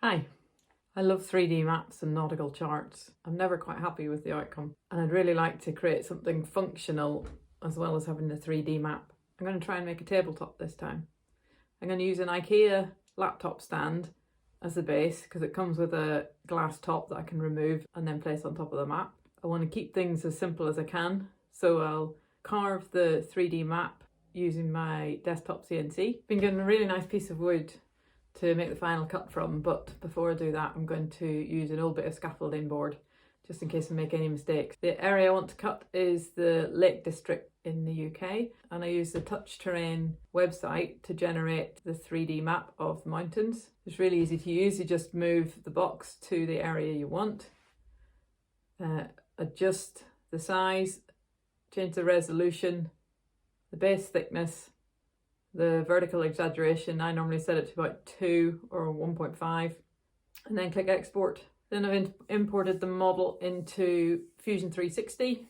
Hi, I love 3D maps and nautical charts. I'm never quite happy with the outcome, and I'd really like to create something functional as well as having a 3D map. I'm going to try and make a tabletop this time. I'm going to use an IKEA laptop stand as the base because it comes with a glass top that I can remove and then place on top of the map. I want to keep things as simple as I can, so I'll carve the 3D map using my desktop CNC. Been given a really nice piece of wood to make the final cut from, but before I do that I'm going to use an old bit of scaffolding board just in case I make any mistakes. The area I want to cut is the Lake District in the UK, and I use the Touch Terrain website to generate the 3D map of the mountains. It's really easy to use. You just move the box to the area you want, adjust the size, change the resolution, the base thickness, the vertical exaggeration. I normally set it to about 2 or 1.5, and then click export. Then I've imported the model into Fusion 360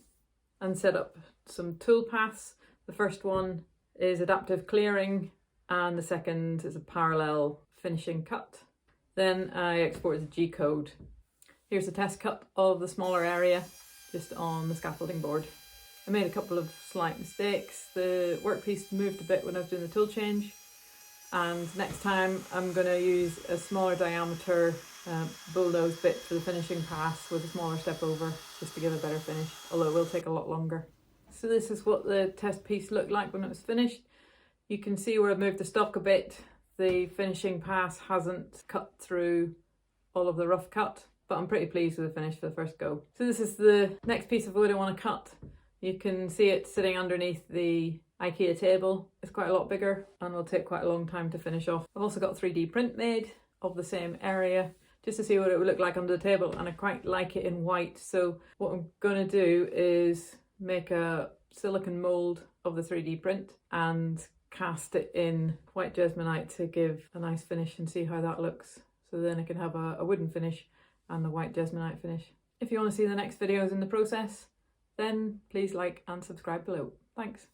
and set up some tool paths. The first one is adaptive clearing and the second is a parallel finishing cut. Then I export the G-code. Here's a test cut of the smaller area just on the scaffolding board. I made a couple of slight mistakes. The workpiece moved a bit when I was doing the tool change, and next time I'm going to use a smaller diameter bulldoze bit for the finishing pass with a smaller step over just to give a better finish, although it will take a lot longer. So this is what the test piece looked like when it was finished. You can see where I've moved the stock a bit. The finishing pass hasn't cut through all of the rough cut, but I'm pretty pleased with the finish for the first go. So this is the next piece of wood I want to cut. You can see it sitting underneath the IKEA table. It's quite a lot bigger and will take quite a long time to finish off. I've also got a 3D print made of the same area just to see what it would look like under the table, and I quite like it in white. So what I'm going to do is make a silicone mould of the 3D print and cast it in white jesmonite to give a nice finish and see how that looks. So then I can have a wooden finish and the white jesmonite finish. If you want to see the next videos in the process, then please like and subscribe below. Thanks.